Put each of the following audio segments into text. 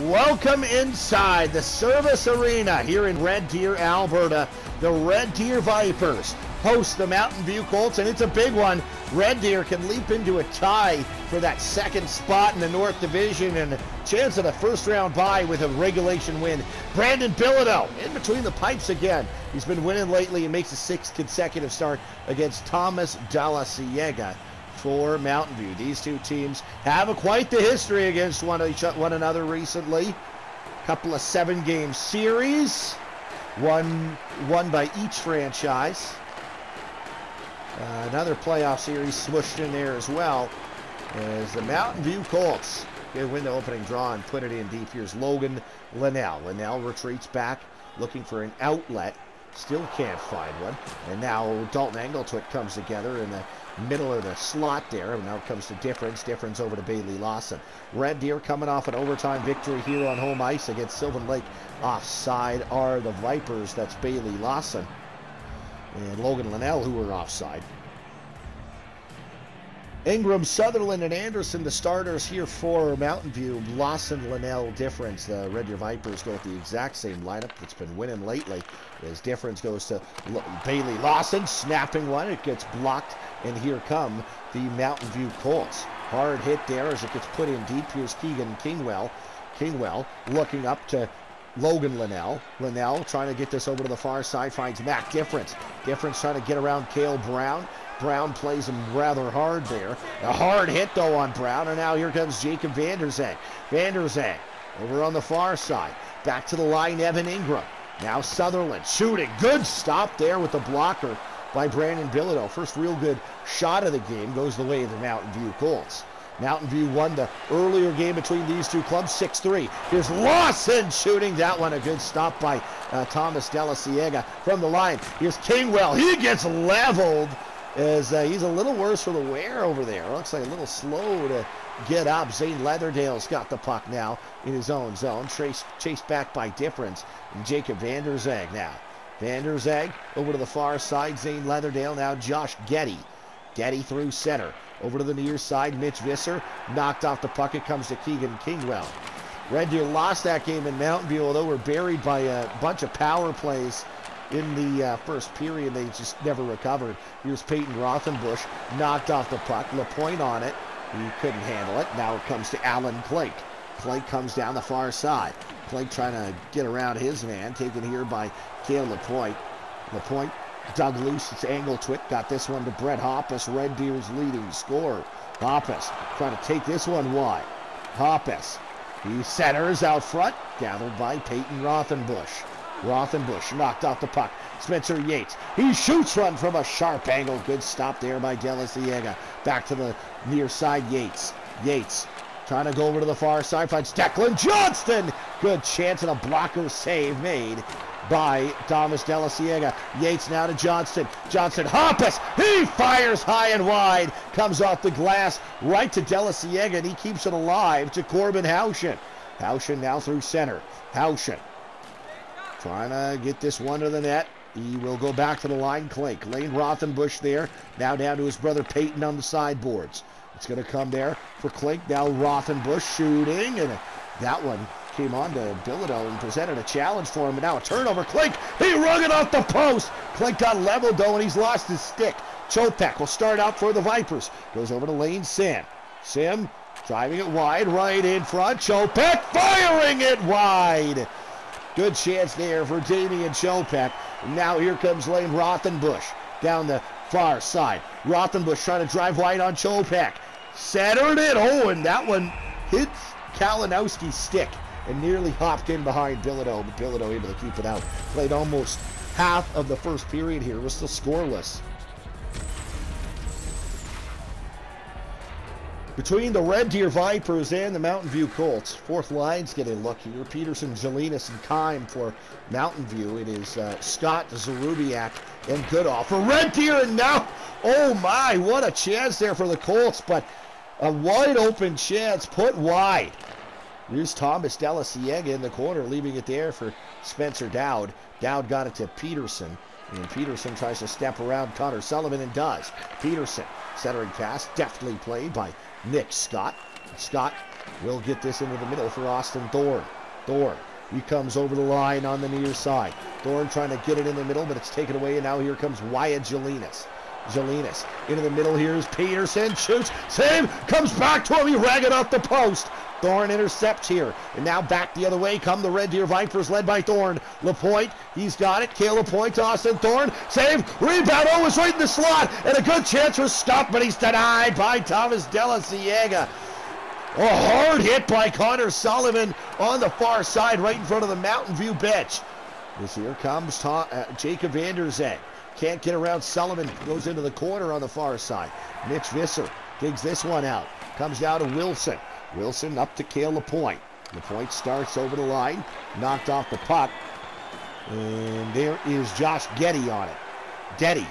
Welcome inside the Service Arena here in Red Deer, Alberta. The Red Deer Vipers host the Mountainview Colts, and it's a big one. Red Deer can leap into a tie for that second spot in the North Division and a chance at a first-round bye with a regulation win. Brandon Bilodeau in between the pipes again. He's been winning lately and makes a sixth consecutive start against Thomas de la Ciega for Mountain View. These two teams have quite the history against one another recently. Couple of 7-game series, one by each franchise. Another playoff series smushed in there as well, as the Mountain View Colts win the opening draw and put it in deep. Here's Logan Linnell. Linnell retreats back, looking for an outlet. Still can't find one. And now Dalton Engletwick comes together in the middle of the slot there. And now it comes to Difference. Difference over to Bailey Lawson. Red Deer coming off an overtime victory here on home ice against Sylvan Lake. Offside are the Vipers. That's Bailey Lawson and Logan Linnell, who were offside. Ingram, Sutherland, and Anderson, the starters here for Mountain View. Lawson, Linnell, Difference. The Red Deer Vipers go with the exact same lineup that's been winning lately. As Difference goes to Bailey Lawson, snapping one. It gets blocked, and here come the Mountain View Colts. Hard hit there as it gets put in deep. Here's Keegan Kingwell. Kingwell looking up to Logan Linnell. Linnell trying to get this over to the far side, finds Mac Difference. Difference trying to get around Cale Brown. Brown plays him rather hard there. A hard hit, though, on Brown. And now here comes Jacob Vanderzeg. Vanderzeg over on the far side. Back to the line, Evan Ingram. Now Sutherland shooting. Good stop there with the blocker by Brandon Bilodeau. First real good shot of the game goes the way of the Mountain View Colts. Mountain View won the earlier game between these two clubs, 6-3. Here's Lawson shooting that one. A good stop by Thomas de la Ciega from the line. Here's Kingwell. He gets leveled as he's a little worse for the wear over there. Looks like a little slow to get up. Zane Leatherdale's got the puck now in his own zone. Chased back by Difference. And Jacob Vanderzeg now. Vanderzeg over to the far side. Zane Leatherdale. Now Josh Getty. Getty through center. Over to the near side. Mitch Visser knocked off the puck. It comes to Keegan Kingwell. Red Deer lost that game in Mountain View, although we're buried by a bunch of power plays in the first period. They just never recovered. Here's Peyton Rothenbush, knocked off the puck. LaPointe on it. He couldn't handle it. Now it comes to Alan Klink. Klink comes down the far side. Klink trying to get around his man. Taken here by Cale LaPointe. LaPointe dug loose. It's Engletwick. Got this one to Brett Hoppus, Red Deer's leading scorer. Hoppus trying to take this one wide. Hoppus. He centers out front. Gathered by Peyton Rothenbush. Rothenbush knocked off the puck. Spencer Yates. He shoots one from a sharp angle. Good stop there by de la Ciega. Back to the near side, Yates. Yates trying to go over to the far side. Finds Declan Johnston. Good chance and a blocker save made by Thomas de la Ciega. Yates now to Johnston. Johnston, Hoppus. He fires high and wide. Comes off the glass right to de la Ciega, and he keeps it alive to Corbin Haushen. Haushen now through center. Haushen trying to get this one to the net. He will go back to the line. Klink. Lane Rothenbush there. Now down to his brother Peyton on the sideboards. It's going to come there for Klink. Now Rothenbush shooting. And that one came on to Bilodeau and presented a challenge for him. And now a turnover. Klink. He wrung it off the post. Klink got leveled, though, and he's lost his stick. Chopek will start out for the Vipers. Goes over to Lane Sim. Sim driving it wide. Right in front. Chopek firing it wide. Good chance there for Damian Chopek. Now here comes Lane Rothenbush down the far side. Rothenbush trying to drive wide on Chopek. Centered it. Oh, and that one hits Kalinowski's stick and nearly hopped in behind Bilodeau. But Bilodeau able to keep it out. Played almost half of the first period here. We're still scoreless. Between the Red Deer Vipers and the Mountain View Colts, fourth lines get a look here. Peterson, Jelinas, and Kime for Mountain View. It is Scott, Zarubiak, and Goodall for Red Deer. And now, oh my, what a chance there for the Colts, but a wide open chance put wide. Here's Thomas de la Ciega in the corner, leaving it there for Spencer Dowd. Dowd got it to Peterson, and Peterson tries to step around Connor Sullivan and does. Peterson, centering pass, deftly played by Nick Scott. Scott will get this into the middle for Austin Thorne. Thorne, he comes over the line on the near side. Thorne trying to get it in the middle, but it's taken away, and now here comes Wyatt Jelinas. Jelinas into the middle. Here's Peterson, shoots, save, comes back to him, he rang it off the post. Thorne intercepts here, and now back the other way come the Red Deer Vipers, led by Thorne. Lapointe, he's got it. Cale Lapointe to Austin Thorne, save, rebound, oh, it's right in the slot, and a good chance for Scott, but he's denied by Thomas Della Ciega. A hard hit by Connor Sullivan on the far side, right in front of the Mountain View bench. This here comes Jacob Vanderzeg. Can't get around Sullivan, goes into the corner on the far side. Mitch Visser digs this one out. Comes down to Wilson. Wilson up to Cale Lapointe. Lapointe starts over the line, knocked off the puck. And there is Josh Getty on it. Getty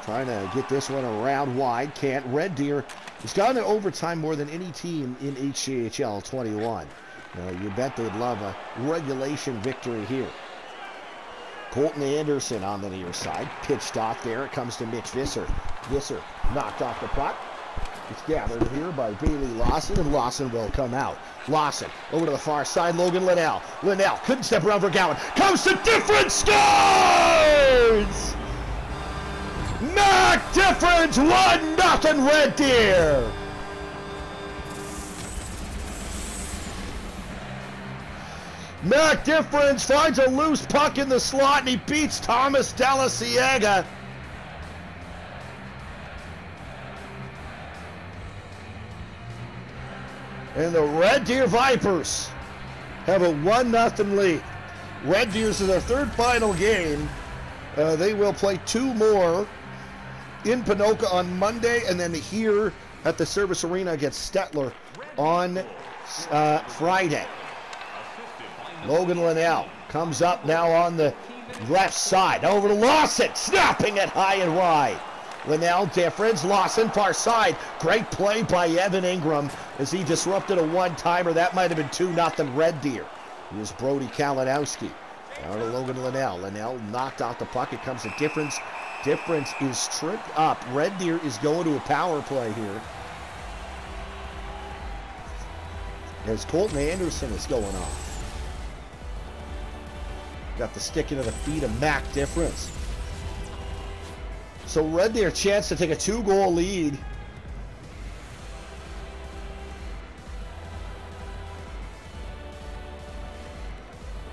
trying to get this one around wide. Can't. Red Deer has gone to overtime more than any team in HJHL21. You bet they'd love a regulation victory here. Colton Anderson on the near side. Pitched off there. It comes to Mitch Visser. Visser knocked off the puck. It's gathered here by Bailey Lawson, and Lawson will come out. Lawson over to the far side. Logan Linnell. Linnell couldn't step around for Gowan. Comes to Difference, scores! Mac Difference, 1-0 Red Deer. Mac Difference finds a loose puck in the slot, and he beats Thomas Della Ciega. And the Red Deer Vipers have a 1-0 lead. Red Deer's is their third final game. They will play 2 more in Pinoca on Monday, and then here at the Service Arena against Stettler on Friday. Logan Linnell comes up now on the left side. Over to Lawson, snapping it high and wide. Linnell Difference, Lawson far side. Great play by Evan Ingram as he disrupted a one-timer. That might have been 2-0 Red Deer. Here's Brody Kalinowski. Now to Logan Linnell. Linnell knocked out the puck. It comes to Difference. Difference is tripped up. Red Deer is going to a power play here. As Colton Anderson is going off. Got the stick into the feet of Mac Difference. So Red Deer chance to take a 2-goal lead.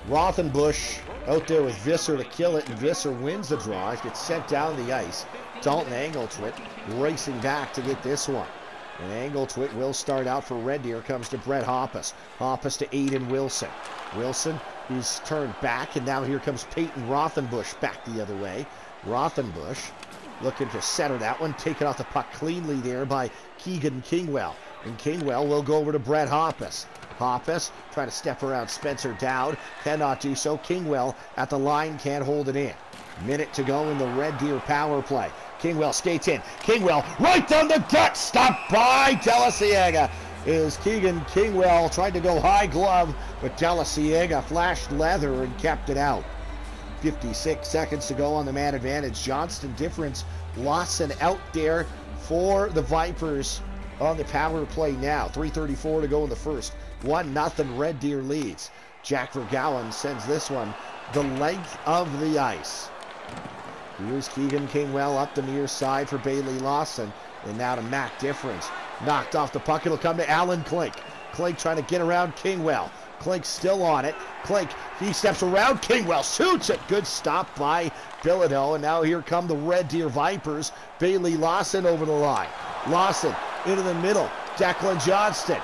Rothenbush out there with Visser to kill it, and Visser wins the draw. Gets sent down the ice. Dalton Angletwit racing back to get this one. And Angletwit will start out for Red Deer. Comes to Brett Hoppus. Hoppus to Aiden Wilson. Wilson, he's turned back, and now here comes Peyton Rothenbush back the other way. Rothenbush looking to center that one. Taken off the puck cleanly there by Keegan Kingwell. And Kingwell will go over to Brett Hoppus. Hoppus trying to step around Spencer Dowd. Cannot do so. Kingwell at the line, can't hold it in. Minute to go in the Red Deer power play. Kingwell skates in. Kingwell right down the gut. Stopped by Della Ciega. Is Keegan Kingwell tried to go high glove, but Della Ciega flashed leather and kept it out. 56 seconds to go on the man advantage. Johnston Difference, Lawson out there for the Vipers on the power play now. 3:34 to go in the first. 1-0 Red Deer leads. Jack Vergowan sends this one the length of the ice. Here's Keegan Kingwell up the near side for Bailey Lawson. And now to Mac Difference. Knocked off the puck. It'll come to Alan Klink. Klink trying to get around Kingwell. Klink still on it. Klink, he steps around Kingwell. Shoots it. Good stop by Bilodeau. And now here come the Red Deer Vipers. Bailey Lawson over the line. Lawson into the middle. Declan Johnston.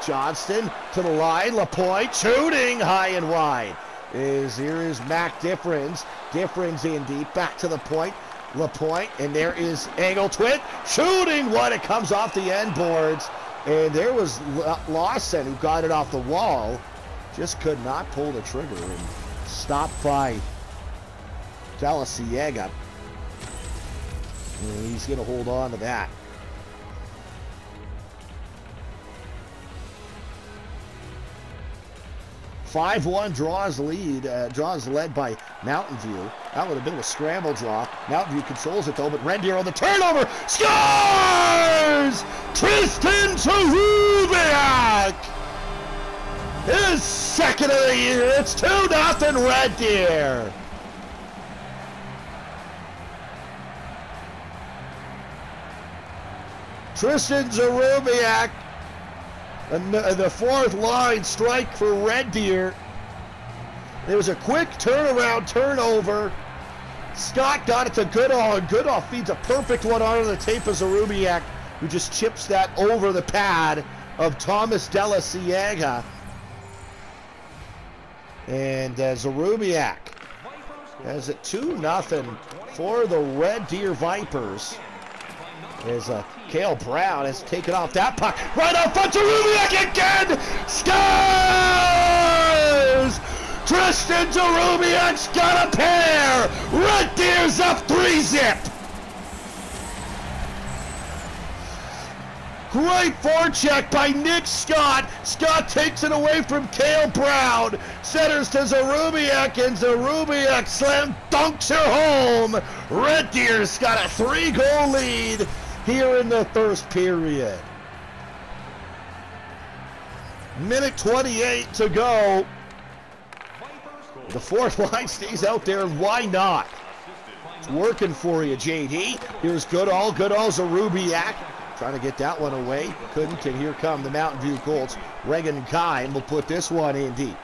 Johnston to the line. Lapointe shooting high and wide. Here is Mac Difference. Difference in deep. Back to the point. Lapointe. And there is Angletwit shooting one. It comes off the end boards. And there was Lawson who got it off the wall. Just could not pull the trigger. And stopped by Della Ciega. And he's going to hold on to that. 5-1 draws led by Mountainview. That would have been a scramble draw. Mountainview controls it though, but Red Deer on the turnover, scores! Tristan Zerubiak! His second of the year. It's 2-0 Red Deer. Tristan Zerubiak, the fourth line strike for Red Deer. It was a quick turnaround turnover. Scott got it to Goodall, and Goodall feeds a perfect one onto the tape of Zerubiak, who just chips that over the pad of Thomas Della Ciega. And Zerubiak has it 2-0 for the Red Deer Vipers. As Cale Brown has taken off that puck. Right out front, Zerubiak again! Scores! Tristan Zerubiak's got a pair! Red Deer's up 3-0! Great forecheck by Nick Scott. Scott takes it away from Cale Brown. Centers to Zerubiak, and Zerubiak slam dunks her home. Red Deer's got a 3-goal lead here in the first period. Minute 28 to go. The fourth line stays out there, and why not? It's working for you, JD. Here's Goodall. Goodall, Zerubiak. Trying to get that one away. Couldn't, and here come the Mountain View Colts. Regan Kine will put this one in deep.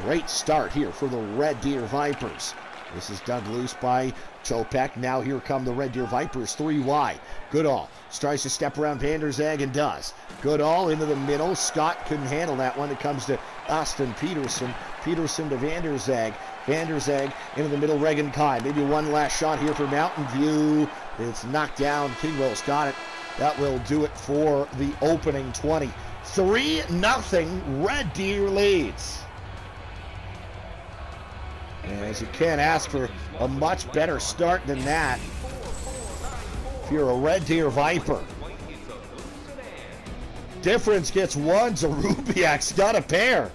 Great start here for the Red Deer Vipers. This is dug loose by Chopek. Now here come the Red Deer Vipers, 3 wide. Goodall tries to step around Vanderzag and does. Goodall into the middle. Scott couldn't handle that one. It comes to Austin Peterson. Peterson to Vanderzag. Vanderzag into the middle, Regan Kine. Maybe one last shot here for Mountain View. It's knocked down. Kingwell's got it. That will do it for the opening 20. 3-0 Red Deer leads. As you can't ask for a much better start than that if you're a Red Deer Viper. Difference gets one. Zerubiak's got a pair.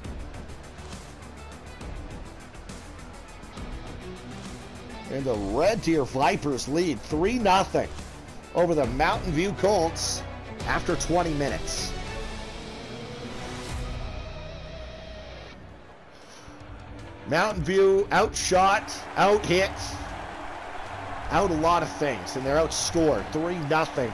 And the Red Deer Vipers lead 3-0 over the Mountain View Colts after 20 minutes. Mountain View outshot, out-hit, out a lot of things, and they're outscored 3-0.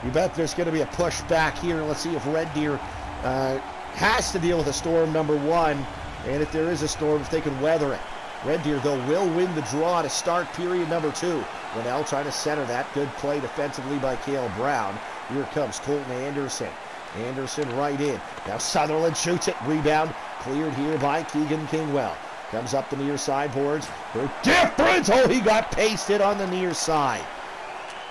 You bet there's going to be a push back here. Let's see if Red Deer has to deal with a storm number 1, and if there is a storm, if they can weather it. Red Deer, though, will win the draw to start period number 2. Linnell trying to center that. Good play defensively by Cale Brown. Here comes Colton Anderson. Anderson right in. Now Sutherland shoots it. Rebound cleared here by Keegan Kingwell. Comes up the near side boards. For difference! Oh, he got pasted on the near side.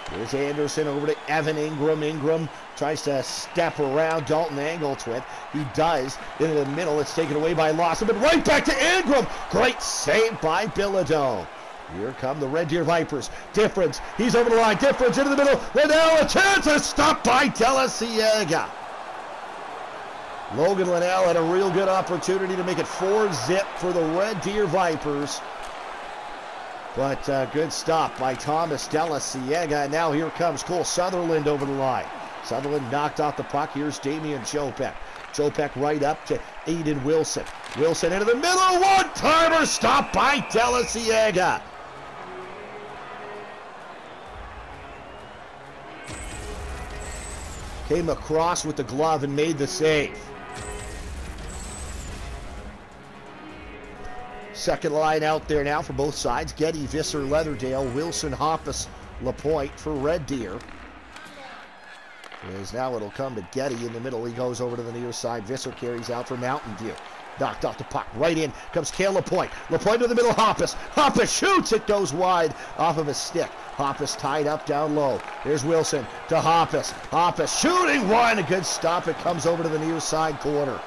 Here's Anderson over to Evan Ingram. Ingram tries to step around Dalton Angletwit. He does. Into the middle. It's taken away by Lawson, but right back to Ingram. Great save by Bilodeau. Here come the Red Deer Vipers. Difference. He's over the line. Difference into the middle. Linnell, a chance. A stop by Della Ciega. Logan Linnell had a real good opportunity to make it 4-0 for the Red Deer Vipers. But good stop by Thomas Della Ciega. And now here comes Cole Sutherland over the line. Sutherland knocked off the puck. Here's Damian Chopek. Chopek right up to Aiden Wilson. Wilson into the middle. One-timer stop by Della Ciega. Came across with the glove and made the save. Second line out there now for both sides. Getty, Visser, Leatherdale, Wilson, Hoppus, LaPointe for Red Deer. As now it'll come to Getty in the middle. He goes over to the near side. Visser carries out for Mountain View. Knocked off the puck. Right in comes Cale LaPointe. LaPointe to the middle. Hoppus. Hoppus shoots. It goes wide off of his stick. Hoppus tied up down low. There's Wilson to Hoppus. Hoppus shooting one. A good stop. It comes over to the near side corner.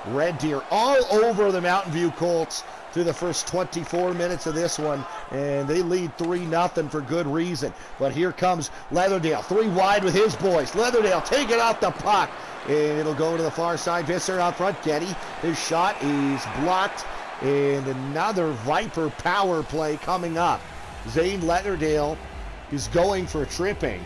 Red Deer all over the Mountain View Colts through the first 24 minutes of this one, and they lead 3-0 for good reason. But here comes Leatherdale, 3 wide with his boys. Leatherdale taking out the puck, and it'll go to the far side. Visser out front. Getty, his shot is blocked, and another Viper power play coming up. Zane Leatherdale is going for tripping.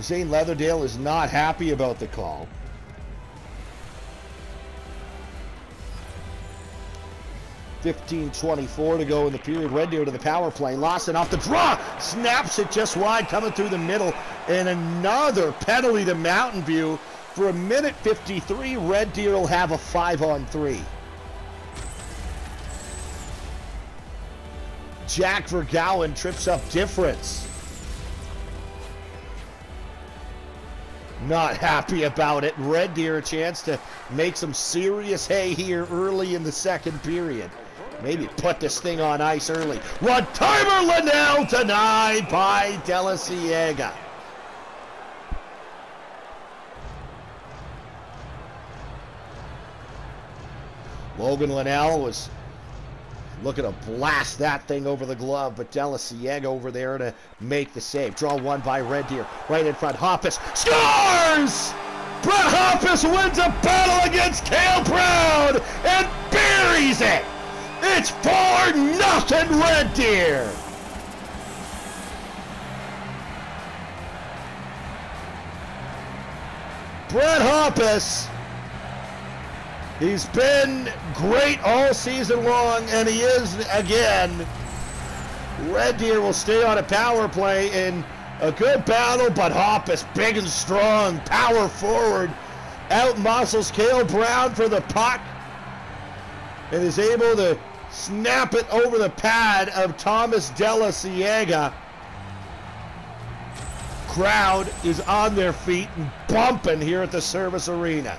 Zane Leatherdale is not happy about the call. .24 to go in the period. Red Deer to the power play. Lawson off the draw. Snaps it just wide, coming through the middle. And another penalty to Mountain View. For a minute 53, Red Deer will have a 5-on-3. Jack Vergowan trips up difference. Not happy about it. Red Deer a chance to make some serious hay here early in the second period. Maybe put this thing on ice early. One timer, Linnell denied by De La Ciega. Logan Linnell was looking to blast that thing over the glove, but De La Ciega over there to make the save. Draw one by Red Deer. Right in front, Hoppus scores! Brett Hoppus wins a battle against Cale Brown and buries it! It's 4-0 Red Deer! Brett Hoppus, he's been great all season long, and he is again. Red Deer will stay on a power play in a good battle, but Hoppus, big and strong, power forward, out-muscles Cale Brown for the puck, and is able to snap it over the pad of Thomas De La Ciega. Crowd is on their feet and bumping here at the Service Arena.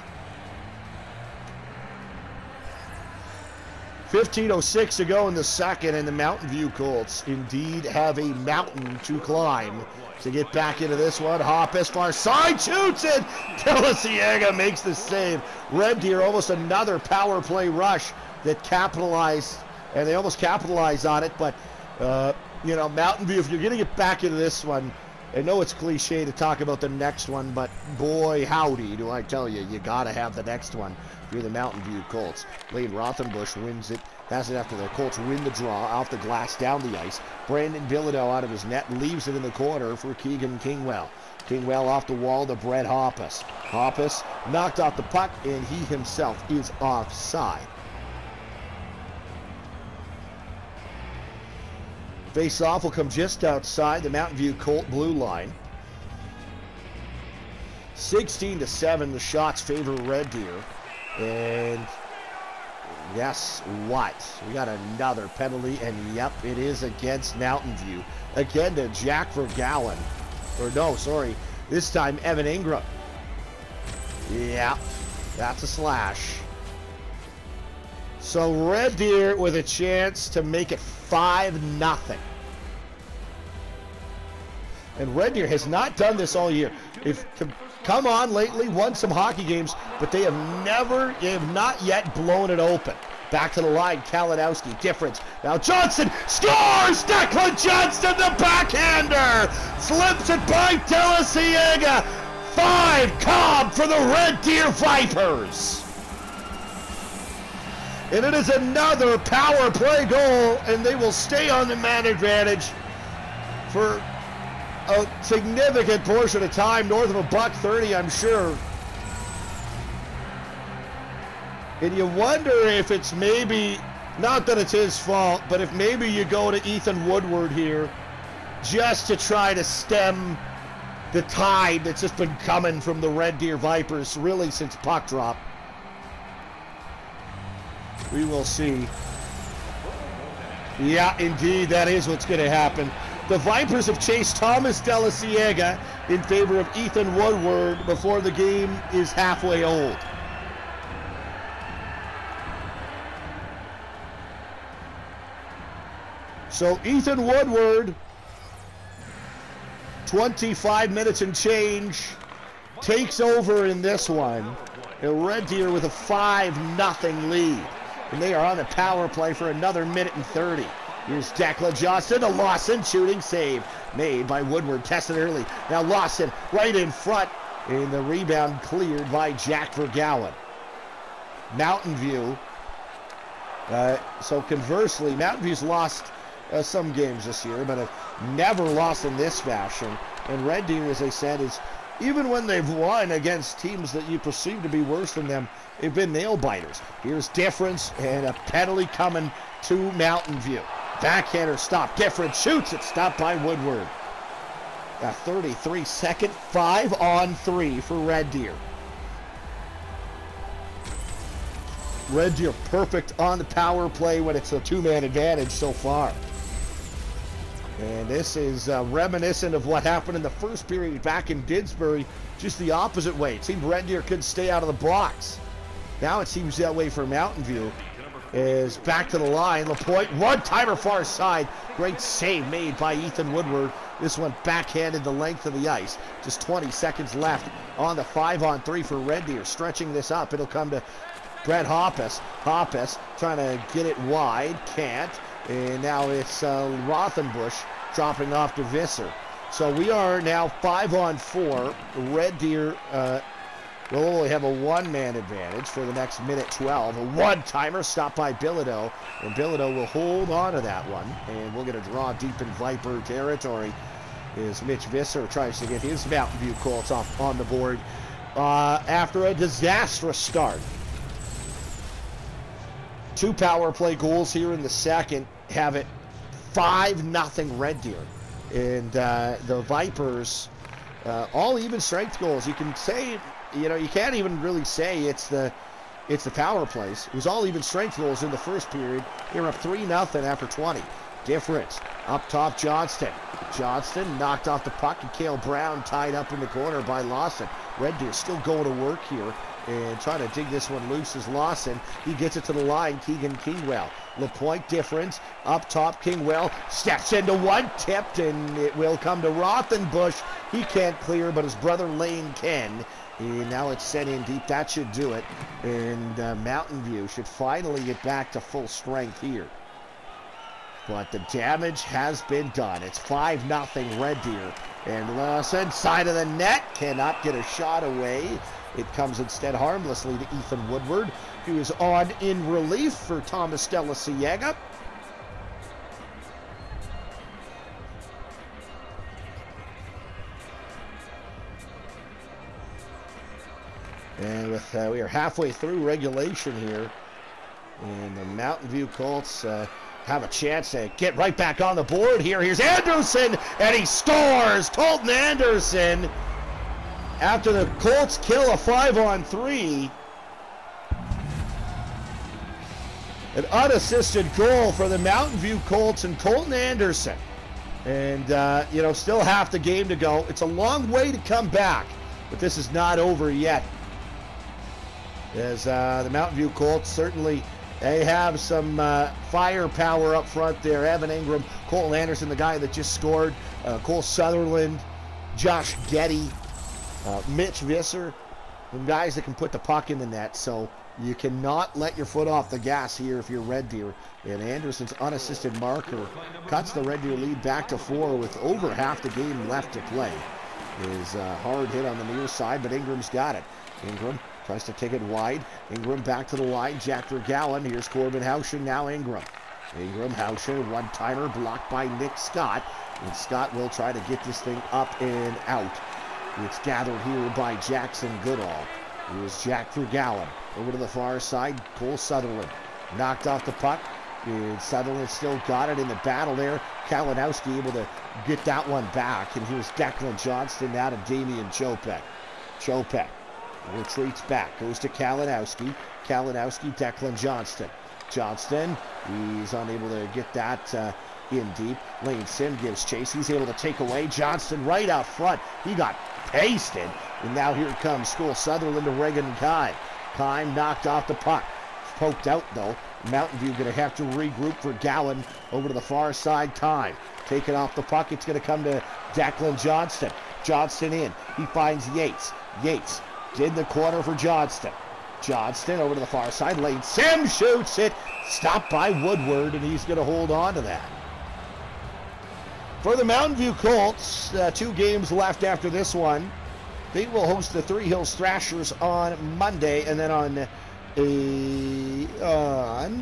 15:06 to go in the second, and the Mountain View Colts indeed have a mountain to climb to get back into this one. Hoppus far side shoots it. De La Ciega makes the save. Red Deer almost another power play rush that capitalized, and they almost capitalized on it, but you know, Mountain View, if you're going to get back into this one, I know it's cliche to talk about the next one, but boy howdy do I tell you, you got to have the next one if you're the Mountain View Colts. Lane Rothenbush wins it, has it after the Colts win the draw, off the glass, down the ice. Brandon Bilodeau out of his net, leaves it in the corner for Keegan Kingwell. Kingwell off the wall to Brett Hoppus. Hoppus knocked off the puck, and he himself is offside. Face-off will come just outside the Mountain View Colt blue line. 16-7, the shots favor Red Deer. And guess what? We got another penalty, and yep, it is against Mountain View. Again to Jack Vergowan. Or no, sorry, this time Evan Ingram. Yeah, that's a slash. So Red Deer with a chance to make it 5-0. And Red Deer has not done this all year. They've come on lately, won some hockey games, but they have not yet blown it open. Back to the line, Kalinowski, difference. Now Johnson scores! Declan Johnston, the backhander! Slips it by De La Ciega. 5 Cobb for the Red Deer Vipers. And it is another power play goal, and they will stay on the man advantage for a significant portion of time, north of $1.30, I'm sure. And you wonder if it's maybe, not that it's his fault, but if maybe you go to Ethan Woodward here just to try to stem the tide that's just been coming from the Red Deer Vipers really since puck drop. We will see. Yeah, indeed, that is what's going to happen. The Vipers have chased Thomas De La Ciega in favor of Ethan Woodward before the game is halfway old. So Ethan Woodward, 25 minutes and change, takes over in this one. And Red Deer with a 5-0 lead. And they are on the power play for another minute and 30. Here's Declan Johnston, a Lawson shooting save made by Woodward, tested early. Now Lawson right in front, and the rebound cleared by Jack Vergowan. Mountain View, so conversely, Mountain View's lost some games this year, but have never lost in this fashion. And Red Deer, as I said, is even when they've won against teams that you perceive to be worse than them, they've been nail-biters. Here's Difference, and a penalty coming to Mountain View. Backhander stop. Difference shoots it. Stopped by Woodward. A 33-second 5-on-3 for Red Deer. Red Deer perfect on the power play when it's a two-man advantage so far. And this is reminiscent of what happened in the first period back in Didsbury, just the opposite way. It seemed Red Deer couldn't stay out of the box. Now it seems that way for Mountain View. Is back to the line. Lapointe, one-timer far side. Great save made by Ethan Woodward. This one backhanded the length of the ice. Just 20 seconds left on the 5-on-3 for Red Deer. Stretching this up. It'll come to Brett Hoppus. Hoppus trying to get it wide. Can't. And now it's Rothenbush dropping off to Visser. So we are now 5-on-4. Red Deer will only have a one-man advantage for the next minute 12. A one-timer stopped by Bilodeau. And Bilodeau will hold on to that one. And we'll get a draw deep in Viper territory as Mitch Visser tries to get his Mountain View Colts off on the board after a disastrous start. 2 power play goals here in the second have it 5-0 Red Deer. And the Vipers, all even strength goals. You can say, you know, you can't even really say it's the power plays. It was all even strength goals in the first period. They were up 3-0 after 20. Difference. Up top, Johnston. Johnston knocked off the puck, and Cale Brown tied up in the corner by Lawson. Red Deer still going to work here and trying to dig this one loose as Lawson. He gets it to the line. Keegan Kingwell. Lapointe Difference. Up top, Kingwell steps into one, tipped, and it will come to Rothenbush. He can't clear, but his brother Lane can. And now it's set in deep. That should do it. And Mountain View should finally get back to full strength here. But the damage has been done. It's 5-0 Red Deer. And Lawson, side of the net, cannot get a shot away. It comes instead harmlessly to Ethan Woodward, who is on in relief for Thomas Della Ciega. And with we are halfway through regulation here, and the Mountain View Colts have a chance to get right back on the board here. Here's Anderson, and he scores! Colton Anderson, after the Colts kill a 5-on-3. An unassisted goal for the Mountain View Colts and Colton Anderson. And, you know, still half the game to go. It's a long way to come back, but this is not over yet. As the Mountain View Colts certainly, they have some firepower up front there. Evan Ingram, Colton Anderson, the guy that just scored, Cole Sutherland, Josh Getty, Mitch Visser, some guys that can put the puck in the net. So you cannot let your foot off the gas here if you're Red Deer. And Anderson's unassisted marker cuts the Red Deer lead back to 4 with over half the game left to play. Is hard hit on the near side, but Ingram's got it. Ingram tries to take it wide. Ingram back to the line. Jack Vergalen. Here's Corbin Houchen. Now Ingram. Ingram, Houchen, one-timer blocked by Nick Scott. And Scott will try to get this thing up and out. It's gathered here by Jackson Goodall. Here's Jack Vergalen. Over to the far side. Cole Sutherland knocked off the puck. And Sutherland still got it in the battle there. Kalinowski able to get that one back. And here's Declan Johnston now to Damian Chopek. Chopek retreats back. Goes to Kalinowski. Kalinowski, Declan Johnston. Johnston, he's unable to get that in deep. Lane Sim gives chase. He's able to take away. Johnston right out front. He got pasted. And now here comes Cole Sutherland to Reagan Kime. Kime knocked off the puck. Poked out though. Mountain View going to have to regroup for Gowan over to the far side. Kime taking off the puck. It's going to come to Declan Johnston. Johnston in. He finds Yates. Yates in the corner for Johnston. Johnston over to the far side. Lane Sim shoots it. Stopped by Woodward, and he's going to hold on to that. For the Mountain View Colts, 2 games left after this one. They will host the Three Hills Thrashers on Monday, and then on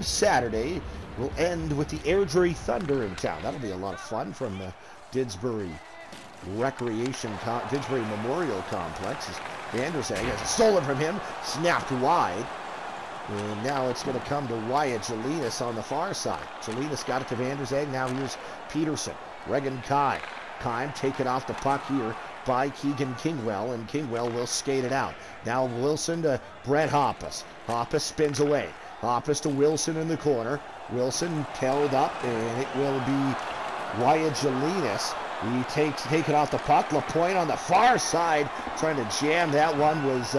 Saturday we'll end with the Airdrie Thunder in town. That'll be a lot of fun from Didsbury Recreation, Didsbury Memorial Complex. Vanderzeg has it stolen from him, snapped wide. And now it's going to come to Wyatt Jelinas on the far side. Jelinas got it to Vanderzeg. Now here's Peterson. Regan Kime. Kime taken off the puck here by Keegan Kingwell, and Kingwell will skate it out. Now Wilson to Brett Hoppus. Hoppus spins away. Hoppus to Wilson in the corner. Wilson held up, and it will be Wyatt Jelinas. He take it off the puck. LaPointe on the far side trying to jam that one was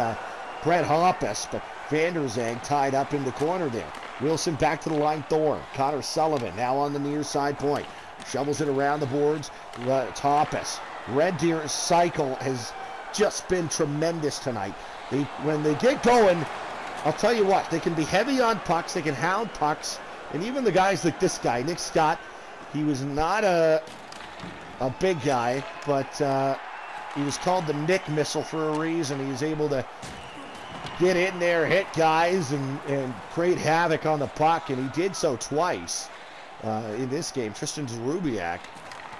Brett Hoppus, but Vanderzeg tied up in the corner there. Wilson back to the line. Thorne. Connor Sullivan now on the near side point. Shovels it around the boards. It's Hoppus. Red Deer's cycle has just been tremendous tonight. When they get going, I'll tell you what, they can be heavy on pucks. They can hound pucks. And even the guys like this guy, Nick Scott, he was not a big guy, but he was called the Nick Missile for a reason. He was able to get in there, hit guys, and create havoc on the puck, and he did so twice in this game. Tristan Zarubiak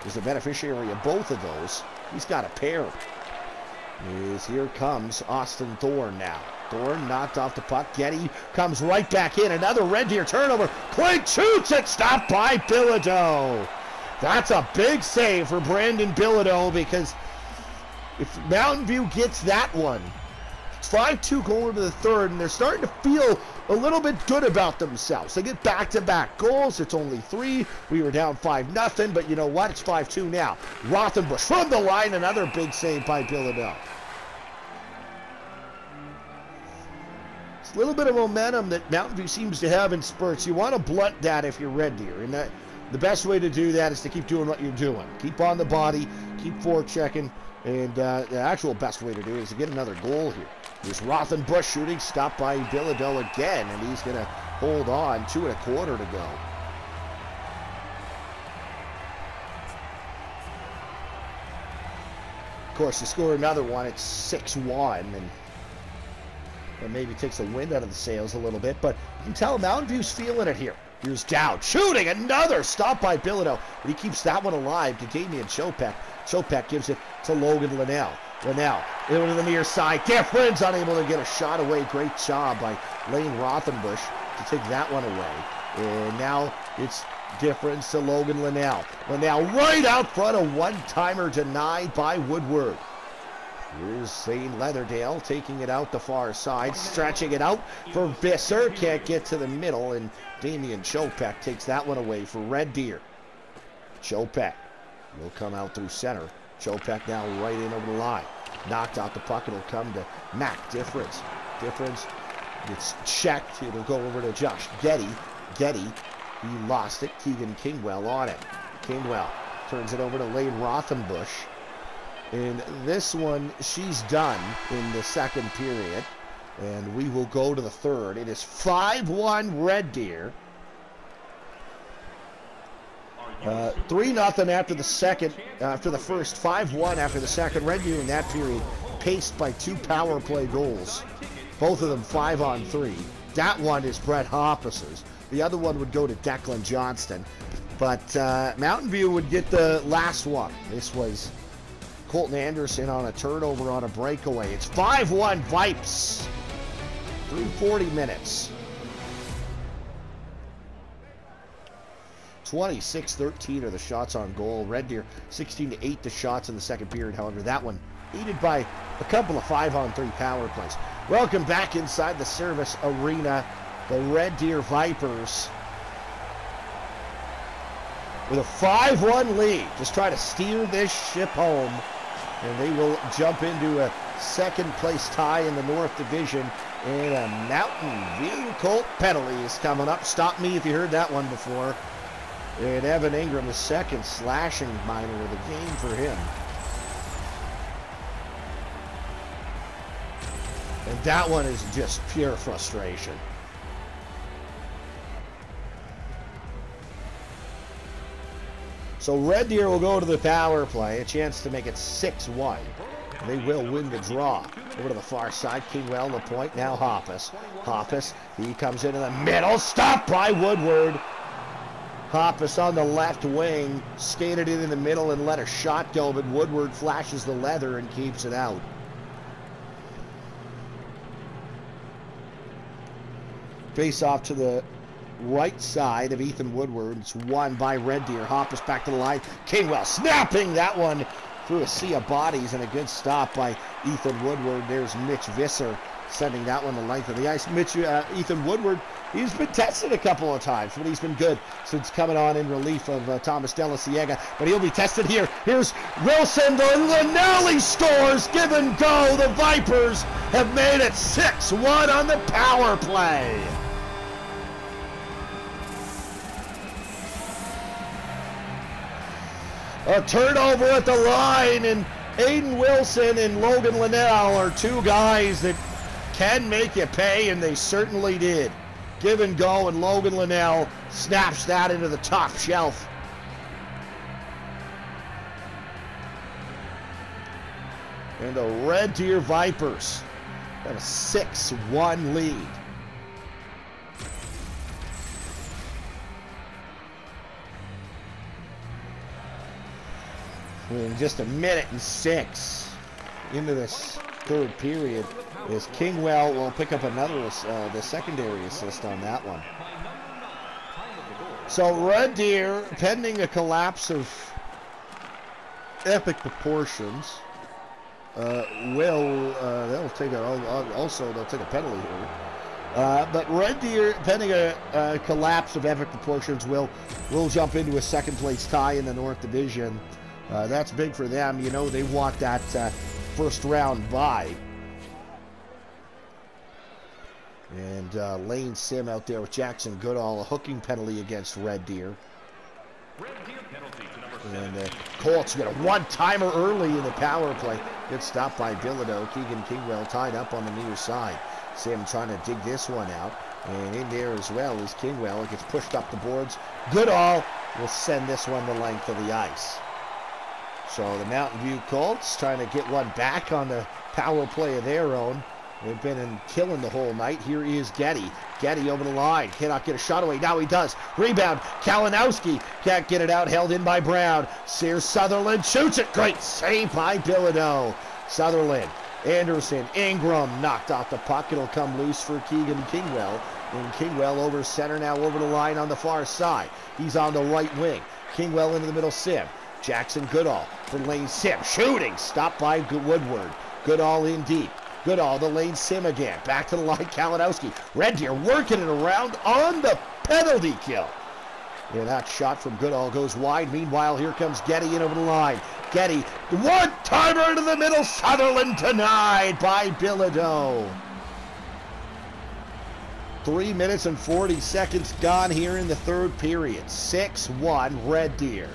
is the beneficiary of both of those. He's got a pair. Here comes Austin Thorne now. Thorne knocked off the puck. Getty comes right back in. Another Red Deer turnover. Quinn shoots it, stopped by Bilodeau. That's a big save for Brandon Bilodeau, because if Mountain View gets that one, it's 5-2 going to the third, and they're starting to feel a little bit good about themselves. They get back-to-back goals. It's only 3. We were down 5-0, but you know what? It's 5-2 now. Rothenbush from the line, another big save by Bilodeau. It's a little bit of momentum that Mountain View seems to have in spurts. You want to blunt that if you're Red Deer, and the best way to do that is to keep doing what you're doing. Keep on the body, keep forechecking, and the actual best way to do it is to get another goal here. Here's Rothenbush shooting, stopped by Bilodeau again, and he's going to hold on. 2 1/4 to go. Of course, to score another one, it's 6-1, and it maybe takes the wind out of the sails a little bit, but you can tell Mountain View's feeling it here. Here's Dowd shooting, another stop by Bilodeau, but he keeps that one alive to Damian Chopek. Chopek gives it to Logan Linnell. Linnell into the near side. Difference, unable to get a shot away. Great job by Lane Rothenbush to take that one away. And now it's Difference to Logan Linnell. Linnell right out front, a one-timer denied by Woodward. Here's Zane Leatherdale taking it out the far side, stretching it out for Visser. Can't get to the middle, and Damian Chopek takes that one away for Red Deer. Chopek will come out through center. Chopek now right in over the line. Knocked out the puck. It'll come to Mac Difference. Difference gets checked. It'll go over to Josh Getty. Getty, he lost it. Keegan Kingwell on it. Kingwell turns it over to Lane Rothenbush. And this one, she's done in the second period. And we will go to the third. It is 5-1 Red Deer. 3-0 after the second, after the first, 5-1 after the second. Red Deer in that period paced by 2 power play goals. Both of them 5-on-3. That one is Brett Hoppus's. The other one would go to Declan Johnston. But Mountain View would get the last one. This was Colton Anderson on a turnover on a breakaway. It's 5-1 Vipes through 40 minutes. 26-13 are the shots on goal. Red Deer 16-8 the shots in the second period. However, that one aided by a couple of 5-on-3 power plays. Welcome back inside the service arena. The Red Deer Vipers with a 5-1 lead. Just try to steer this ship home. And they will jump into a second place tie in the North Division. And a Mountain View Colt penalty is coming up. Stop me if you heard that one before. And Evan Ingram, the second slashing minor of the game for him. And that one is just pure frustration. So Red Deer will go to the power play, a chance to make it 6-1. They will win the draw. Over to the far side, Kingwell, LaPointe, now Hoppus. Hoppus, he comes into the middle, stopped by Woodward. Hoppus on the left wing, skated it in the middle and let a shot go, but Woodward flashes the leather and keeps it out. Face off to the right side of Ethan Woodward. It's won by Red Deer. Hoppus back to the line. Kingwell snapping that one through a sea of bodies, and a good stop by Ethan Woodward. There's Mitch Visser sending that one the length of the ice. Ethan Woodward, he's been tested a couple of times, but he's been good since coming on in relief of Thomas Della Ciega. But he'll be tested here. Here's Wilson. The Linelli scores. Give and go. The Vipers have made it 6-1 on the power play. A turnover at the line, and Aiden Wilson and Logan Linnell are two guys that can make you pay, and they certainly did. Give and go, and Logan Linnell snaps that into the top shelf. And the Red Deer Vipers have a 6-1 lead. In just a minute and 6 into this third period, as Kingwell will pick up another, the secondary assist on that one. So Red Deer, pending a collapse of epic proportions, they'll take a penalty here. But Red Deer, pending a collapse of epic proportions, will jump into a second place tie in the North Division. That's big for them. You know, they want that first round bye. And Lane Sim out there with Jackson Goodall, a hooking penalty against Red Deer. And the Colts get a one-timer early in the power play. Good stop by Bilodeau. Keegan Kingwell tied up on the near side. Sim trying to dig this one out. And in there as well is Kingwell. It gets pushed up the boards. Goodall will send this one the length of the ice. So the Mountain View Colts trying to get one back on the power play of their own. They've been killing the whole night. Here is Getty. Getty over the line. Cannot get a shot away. Now he does. Rebound. Kalinowski can't get it out. Held in by Brown. Sears Sutherland shoots it. Great save by Bilodeau. Sutherland. Anderson. Ingram knocked off the puck. It'll come loose for Keegan Kingwell. And Kingwell over center, now over the line on the far side. He's on the right wing. Kingwell into the middle. Sim. Jackson Goodall for Lane Sim. Shooting. Stopped by Woodward. Goodall in deep. Goodall, the Lane Sim again. Back to the line, Kalinowski. Red Deer working it around on the penalty kill. And that shot from Goodall goes wide. Meanwhile, here comes Getty in over the line. Getty, one-timer into the middle. Sutherland denied by Bilodeau. 3 minutes and 40 seconds gone here in the third period. 6-1 Red Deer.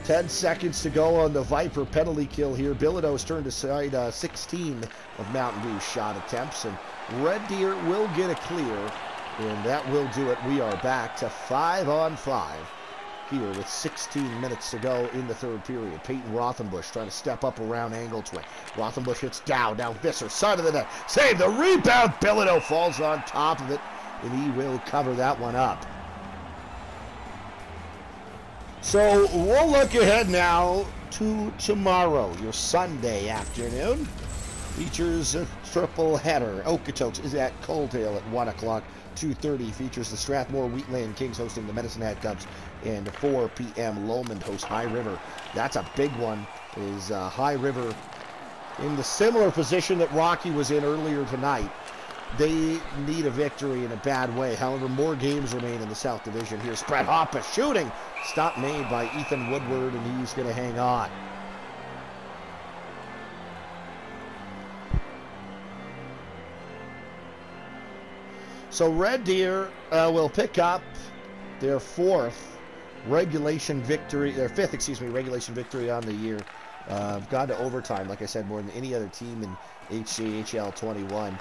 Ten seconds to go on the Viper penalty kill here. Bilodeau's turned aside 16 of Mountain View's shot attempts, and Red Deer will get a clear, and that will do it. We are back to 5-on-5 here with 16 minutes to go in the third period. Peyton Rothenbush trying to step up around Angleton. Rothenbush hits down. Now Visser, side of the net. Save the rebound. Bilodeau falls on top of it, and he will cover that one up. So we'll look ahead now to tomorrow, your Sunday afternoon. Features a triple header. Okotoks is at Coaldale at 1 o'clock. 2:30 features the Strathmore Wheatland Kings hosting the Medicine Hat Cubs. And 4 p.m. Lomond hosts High River. That's a big one. Is High River in the similar position that Rocky was in earlier tonight. They need a victory in a bad way. However, more games remain in the South Division. Here's Brett Hoppus shooting. Stop made by Ethan Woodward, and he's going to hang on. So Red Deer will pick up their fifth regulation victory on the year. Gone to overtime, like I said, more than any other team in HJHL21.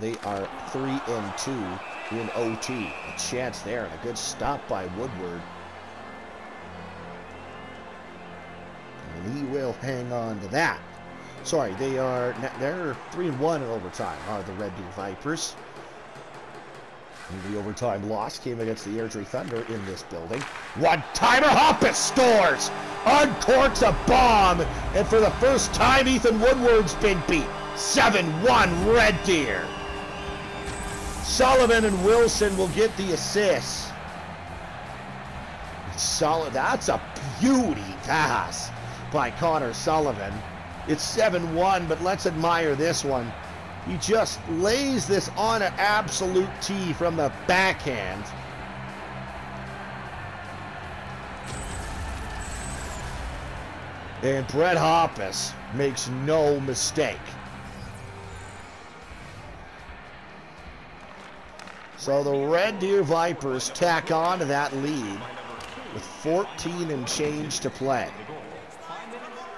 They are 3-2 in OT. A chance there, and a good stop by Woodward. And he will hang on to that. Sorry, they're 3-1 in overtime, are the Red Deer Vipers. And the overtime loss came against the Airdrie Thunder in this building. One-timer, Hoppus scores! Uncorks a bomb, and for the first time, Ethan Woodward's been beat. 7-1 Red Deer. Sullivan and Wilson will get the assists. Solid. That's a beauty pass by Connor Sullivan. It's 7-1, but let's admire this one. He just lays this on an absolute tee from the backhand. And Brett Hoppus makes no mistake. So the Red Deer Vipers tack on to that lead with 14 and change to play.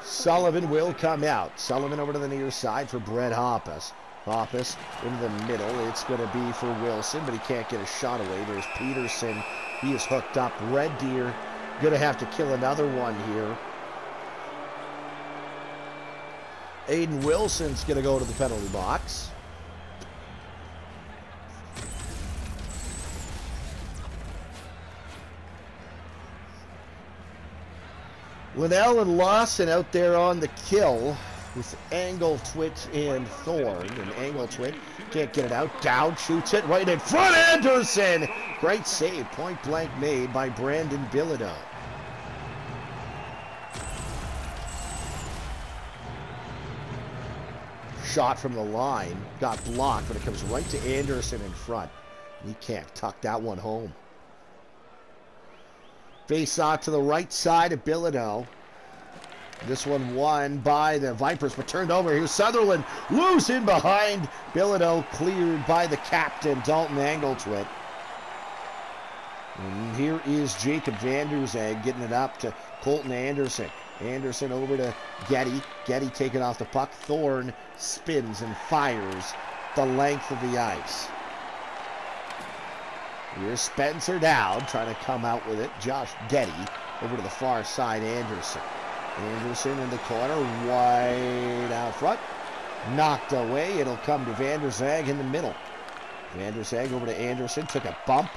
Sullivan will come out. Sullivan over to the near side for Brett Hoppus. Hoppus into the middle. It's going to be for Wilson, but he can't get a shot away. There's Peterson. He is hooked up. Red Deer going to have to kill another one here. Aiden Wilson's going to go to the penalty box. Linnell and Lawson out there on the kill with Angletwit and Thorne. And Angletwit can't get it out. Dowd shoots it right in front. Anderson! Great save. Point blank made by Brandon Bilodeau. Shot from the line. Got blocked, but it comes right to Anderson in front. He can't tuck that one home. Face off to the right side of Bilodeau. This one won by the Vipers, but turned over. Here's Sutherland, loose in behind. Bilodeau cleared by the captain, Dalton Angletwit. And here is Jacob Vanderzeg getting it up to Colton Anderson. Anderson over to Getty. Getty taking off the puck. Thorne spins and fires the length of the ice. Here's Spencer Dowd trying to come out with it. Josh Getty over to the far side. Anderson. Anderson in the corner, wide out front. Knocked away. It'll come to Vanderzeg in the middle. Vanderzeg over to Anderson. Took a bump.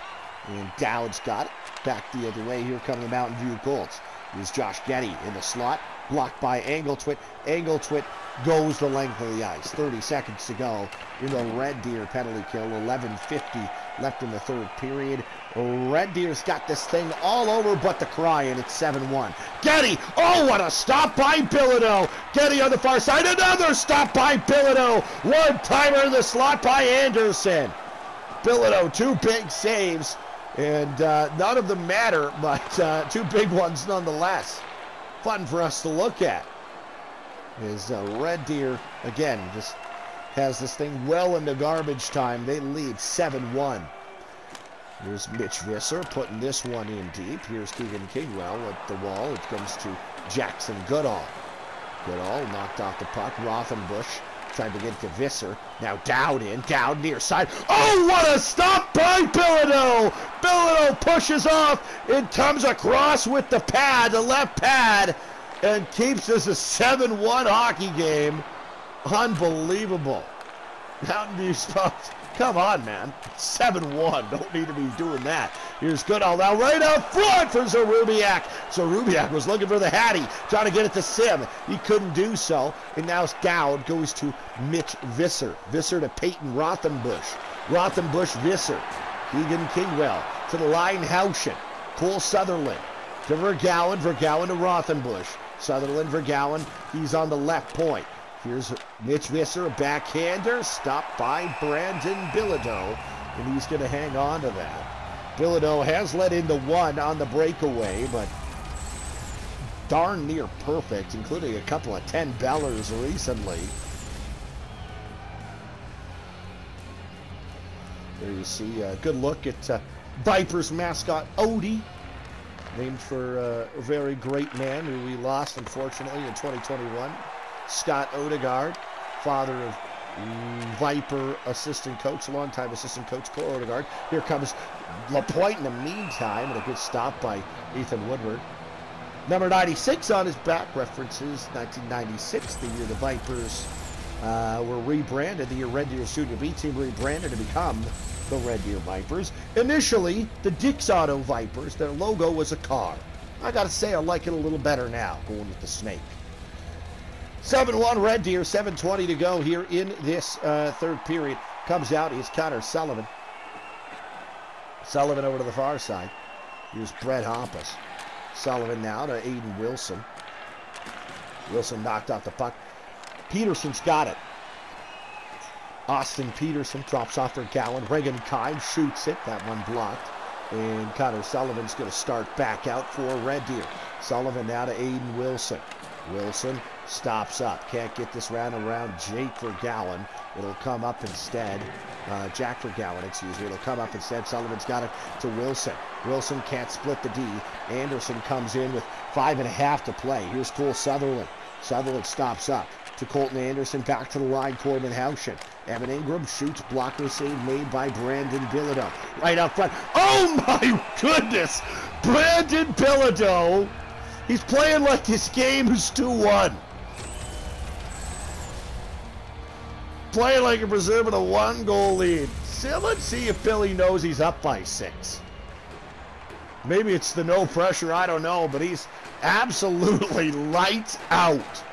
And Dowd's got it. Back the other way. Here come the Mountain View Colts. Here's Josh Getty in the slot. Blocked by Angletwit. Angletwit goes the length of the ice. 30 seconds to go in the Red Deer penalty kill. 11:50 left in the third period. Red Deer's got this thing all over but the cry, and it's 7-1. Getty! Oh, what a stop by Bilodeau! Getty on the far side. Another stop by Bilodeau. One-timer in the slot by Anderson. Bilodeau, two big saves, and none of them matter, but two big ones nonetheless. Fun for us to look at. Is Red Deer, again, just has this thing well into garbage time. They lead 7-1. Here's Mitch Visser putting this one in deep. Here's Keegan Kingwell at the wall. It comes to Jackson Goodall. Goodall knocked off the puck. Rothenbush tried to get it to Visser. Now Dowd in. Dowd near side. Oh, what a stop by Bilodeau! Bilodeau pushes off. It comes across with the pad, the left pad, and keeps this a 7-1 hockey game. Unbelievable. Mountain View Spots. Come on, man. 7-1. Don't need to be doing that. Here's Goodall now right out front for Zarubiak. Zarubiak was looking for the Hattie, trying to get it to Sim. He couldn't do so. And now Dowd goes to Mitch Visser. Visser to Peyton Rothenbush. Rothenbush, Visser. Keegan Kingwell to the line, Houchen. Cole Sutherland to Vergowan. Vergowan to Rothenbush. Sutherland, Vergowan. He's on the left point. Here's Mitch Visser, a backhander, stopped by Brandon Bilodeau, and he's going to hang on to that. Bilodeau has let into one on the breakaway, but darn near perfect, including a couple of 10-bellers recently. There you see a good look at Vipers mascot Odie, named for a very great man who we lost, unfortunately, in 2021. Scott Odegaard, father of Viper assistant coach, longtime assistant coach Cole Odegaard. Here comes Lapointe in the meantime, and a good stop by Ethan Woodward. Number 96 on his back references 1996, the year the Vipers were rebranded. The year Red Deer's Junior B team rebranded to become the Red Deer Vipers. Initially, the Dix Auto Vipers, their logo was a car. I gotta say, I like it a little better now, going with the snake. 7-1 Red Deer, 7:20 to go here in this third period. Comes out is Connor Sullivan. Sullivan over to the far side. Here's Brett Hoppus. Sullivan now to Aiden Wilson. Wilson knocked off the puck. Peterson's got it. Austin Peterson drops off for Gowan. Reagan Kime shoots it. That one blocked. And Connor Sullivan's going to start back out for Red Deer. Sullivan now to Aiden Wilson. Wilson stops up. Can't get this round around Jake Vergowan. It'll come up instead. Jack Vergowan, excuse me. It'll come up instead. Sullivan's got it to Wilson. Wilson can't split the D. Anderson comes in with 5.5 to play. Here's Cole Sutherland. Sutherland stops up to Colton Anderson. Back to the line, Corbin Houchen. Evan Ingram shoots. Blocker save made by Brandon Bilodeau. Right up front. Oh my goodness! Brandon Bilodeau. He's playing like this game is 2-1. Playing like a preserving a 1-goal lead. So let's see if Billy knows he's up by 6. Maybe it's the no pressure, I don't know, but he's absolutely lights out.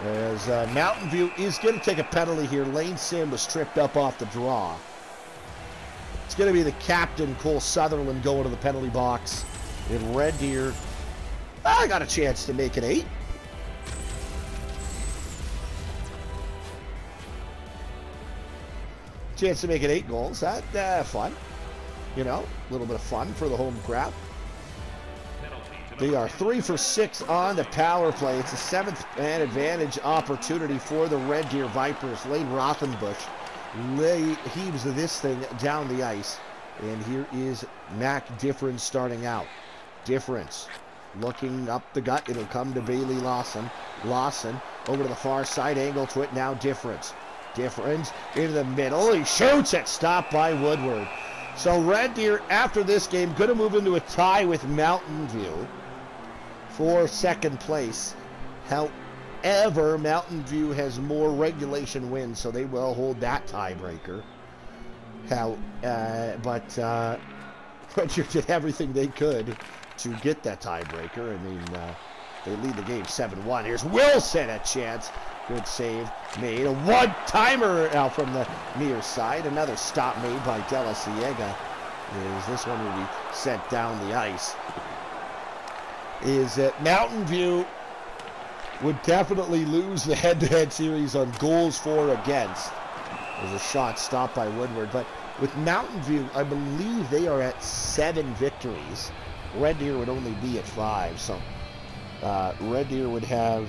As Mountain View is going to take a penalty here. Lane Sim was tripped up off the draw. It's going to be the captain, Cole Sutherland, going to the penalty box. In Red Deer, I got a chance to make it 8. Chance to make it 8 goals. That fun. You know, a little bit of fun for the home crowd. They are 3 for 6 on the power play. It's a 7th man advantage opportunity for the Red Deer Vipers. Lane Rothenbush heaves this thing down the ice. And here is Mac Difference starting out. Difference looking up the gut. It'll come to Bailey Lawson. Lawson over to the far side. Angle to it now. Difference into the middle. He shoots it. Stopped by Woodward. So Red Deer, after this game, going to move into a tie with Mountain View for second place. However, Mountain View has more regulation wins, so they will hold that tiebreaker. But Red Deer did everything they could to get that tiebreaker. I mean, they lead the game 7-1. Here's Wilson, a chance. Good save made. A one-timer now from the near side. Another stop made by De La Ciega. This one will be sent down the ice. Is that Mountain View would definitely lose the head-to-head series on goals for or against. There's a shot stopped by Woodward. But with Mountain View, I believe they are at 7 victories. Red Deer would only be at 5. So Red Deer would have...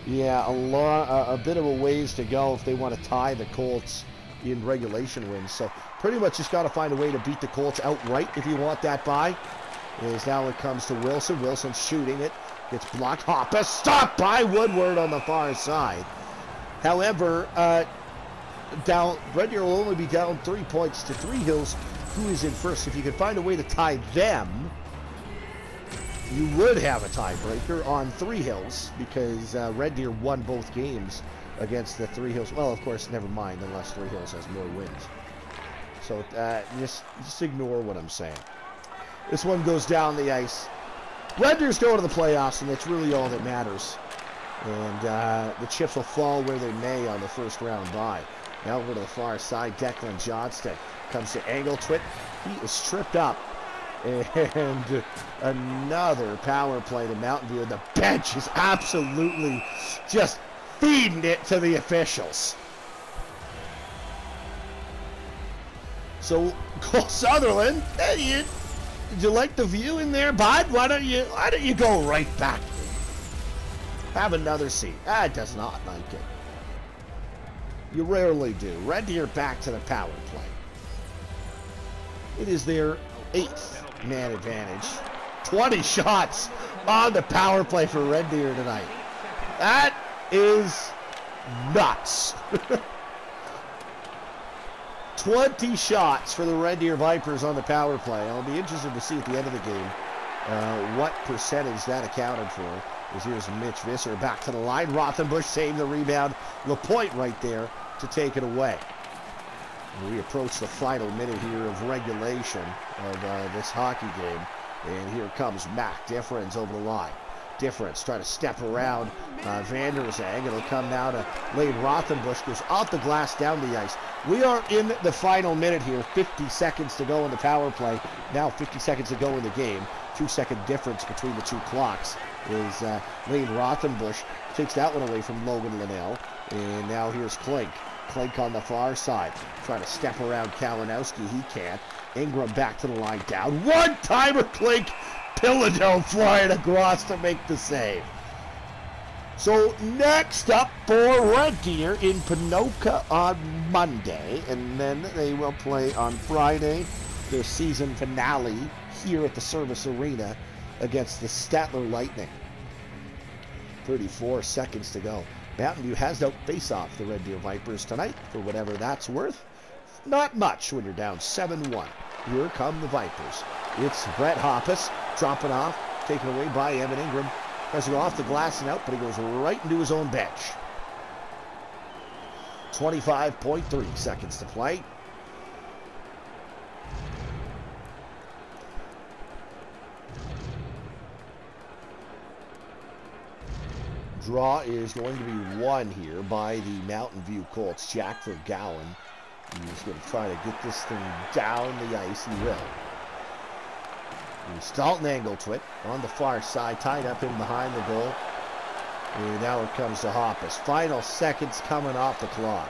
Yeah, a bit of a ways to go if they want to tie the Colts in regulation wins. So pretty much just got to find a way to beat the Colts outright if you want that bye. As now it comes to Wilson. Wilson shooting it. Gets blocked. Hoppus stopped by Woodward on the far side. However, Red Deer will only be down 3 points to Three Hills, who is in first. If you could find a way to tie them, you would have a tiebreaker on Three Hills, because Red Deer won both games against the Three Hills. Well, of course, never mind, unless Three Hills has more wins. So just ignore what I'm saying. This one goes down the ice. Red Deer's going to the playoffs, and that's really all that matters. And the chips will fall where they may on the first round bye. Now over to the far side, Declan Johnston comes to angle to it. He is tripped up. And another power play to Mountain View. The bench is absolutely just feeding it to the officials. So Cole Sutherland, hey, did you like the view in there, bud? Why don't you go right back? Have another seat. It does not like it. You rarely do. Red Deer back to the power play. It is their 8th man advantage. 20 shots on the power play for Red Deer tonight. That is nuts. 20 shots for the Red Deer Vipers on the power play. I'll be interested to see at the end of the game what percentage that accounted for. As here's Mitch Visser back to the line. Rothenbush saved the rebound. LaPointe right there to take it away. We approach the final minute here of regulation of this hockey game. And here comes Mac Difference over the line. Difference trying to step around Vanderzang. It'll come now to Lane Rothenbush. Goes off the glass down the ice. We are in the final minute here. 50 seconds to go in the power play. Now 50 seconds to go in the game. 2-second difference between the two clocks is Lane Rothenbush takes that one away from Logan Linnell. And now here's Klink. Klink on the far side. Trying to step around Kalinowski. He can't. Ingram back to the line down. One-timer Klink. Pilladell flying across to make the save. So next up for Red Deer in Ponoka on Monday. And then they will play on Friday their season finale here at the Service Arena against the Statler Lightning. 34 seconds to go. Mountainview has no face-off the Red Deer Vipers tonight, for whatever that's worth. Not much when you're down 7-1. Here come the Vipers. It's Brett Hoppus dropping off, taken away by Evan Ingram. Tries to go off the glass and out, but he goes right into his own bench. 25.3 seconds to play. Draw is going to be won here by the Mountain View Colts. Jack Vergowan. He's going to try to get this thing down the ice. He will. Here's Dalton Engeltwit on the far side, tied up in behind the goal. And now it comes to Hoppus. Final seconds coming off the clock.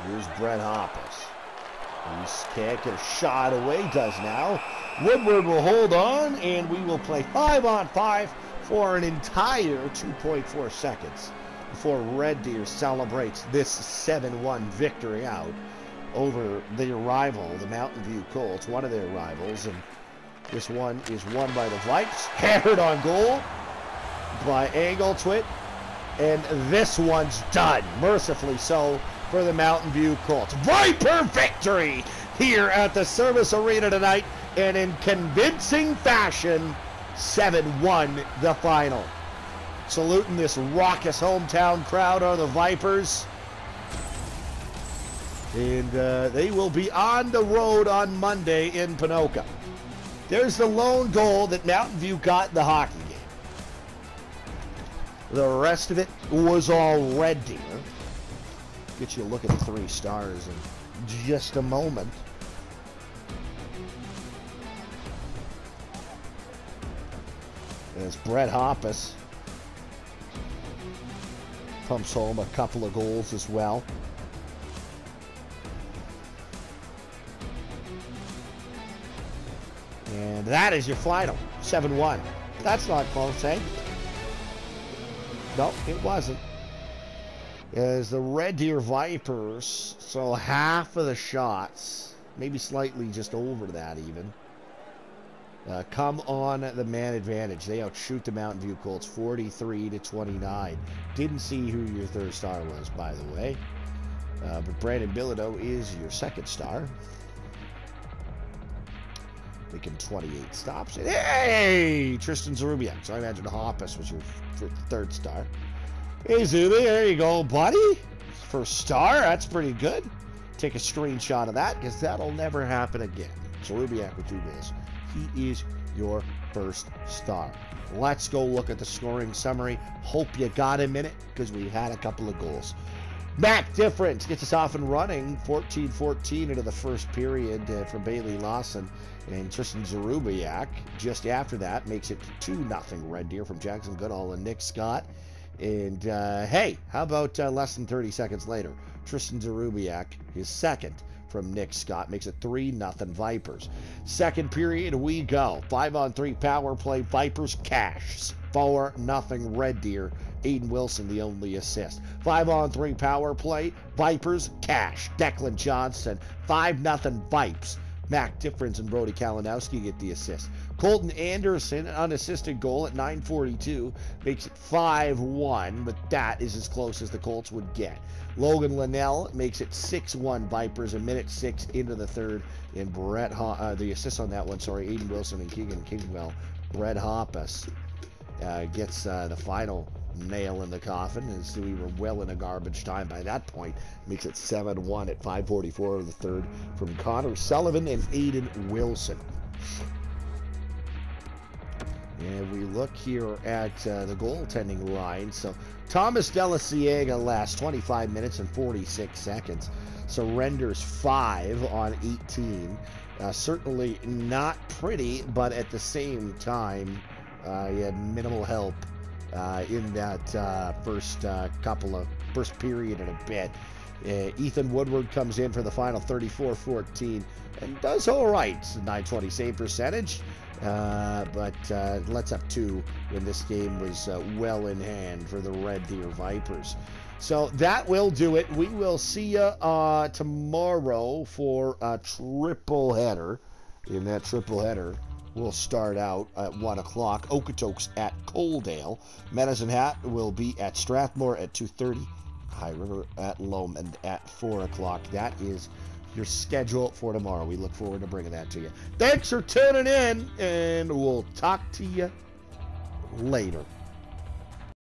Here's Brett Hoppus. He can't get a shot away. Does now. Woodward will hold on, and we will play 5-on-5 for an entire 2.4 seconds before Red Deer celebrates this 7-1 victory out over their rival, the Mountain View Colts, one of their rivals. And this one is won by the Vikes. Hammered on goal by Engeltwit. And this one's done, mercifully so, for the Mountain View Colts. Viper victory here at the Service Arena tonight, and in convincing fashion, 7-1 the final. Saluting this raucous hometown crowd are the Vipers. And they will be on the road on Monday in Ponoka. There's the lone goal that Mountain View got in the hockey game. The rest of it was all Red Deer. Get you a look at the 3 stars in just a moment. As Brett Hoppus pumps home a couple of goals as well. And that is your final, 7-1. That's not close, eh? No, it wasn't. As the Red Deer Vipers, so half of the shots, maybe slightly just over that even, come on the man advantage. They outshoot the Mountain View Colts 43-29. Didn't see who your third star was, by the way. But Brandon Bilodeau is your second star. Making 28 stops. And hey! Tristan Zarubiak. So I imagine Hoppus was your third star. Hey, Zuby, there you go, buddy. First star. That's pretty good. Take a screenshot of that, because that'll never happen again. Zarubiak with 2 goals. He is your first star. Let's go look at the scoring summary. Hope you got a minute, because we had a couple of goals. Mac Difference gets us off and running. 14-14 into the first period for Bailey Lawson. And Tristan Zarubiak, just after that, makes it 2-0 Red Deer from Jackson Goodall and Nick Scott. And, hey, how about less than 30 seconds later? Tristan Zarubiak, his second from Nick Scott, makes it 3-0 Vipers. Second period, we go. 5-on-3 power play. Vipers cash. 4-0 Red Deer. Aiden Wilson, the only assist. 5-on-3 power play. Vipers cash. Declan Johnson. 5-0 Vipes. Mac Difference and Brody Kalinowski get the assist. Colton Anderson, an unassisted goal at 9:42, makes it 5-1, but that is as close as the Colts would get. Logan Linnell makes it 6-1 Vipers, a minute 6 into the third, and the assist on that one, Aiden Wilson and Keegan Kingwell. Brett Hoppus gets the final nail in the coffin, as we were well in a garbage time by that point. Makes it 7-1 at 5:44 of the third from Connor Sullivan and Aiden Wilson. And we look here at the goaltending line. So Thomas Delasiega lasts 25 minutes and 46 seconds. Surrenders 5 on 18. Certainly not pretty, but at the same time, he had minimal help in that first period and a bit. Ethan Woodward comes in for the final 34-14 and does all right. 920 save percentage, but lets up 2 when this game was well in hand for the Red Deer Vipers. So that will do it. We will see you tomorrow for a triple header. In that triple header, we'll start out at 1 o'clock. Okotoks at Coaldale. Medicine Hat will be at Strathmore at 2:30. High River at Lomond at 4 o'clock. That is your schedule for tomorrow. We look forward to bringing that to you. Thanks for tuning in, and we'll talk to you later.